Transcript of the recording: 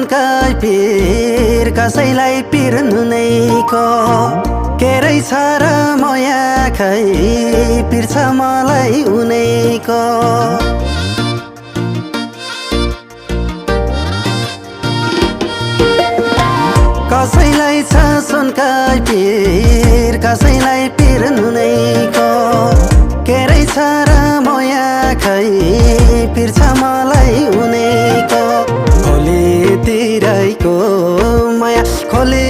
सुनकै पिर कसैलाई पिर्नु नै को केरै छ र माया खै पिर्छ मलाई उनैको कसैलाई छ सुनकै पिर कसैलाई पिर्नु नै को केरै छ र माया खै पिर्छ मलाई उनैको खोले तिरैको माया खोले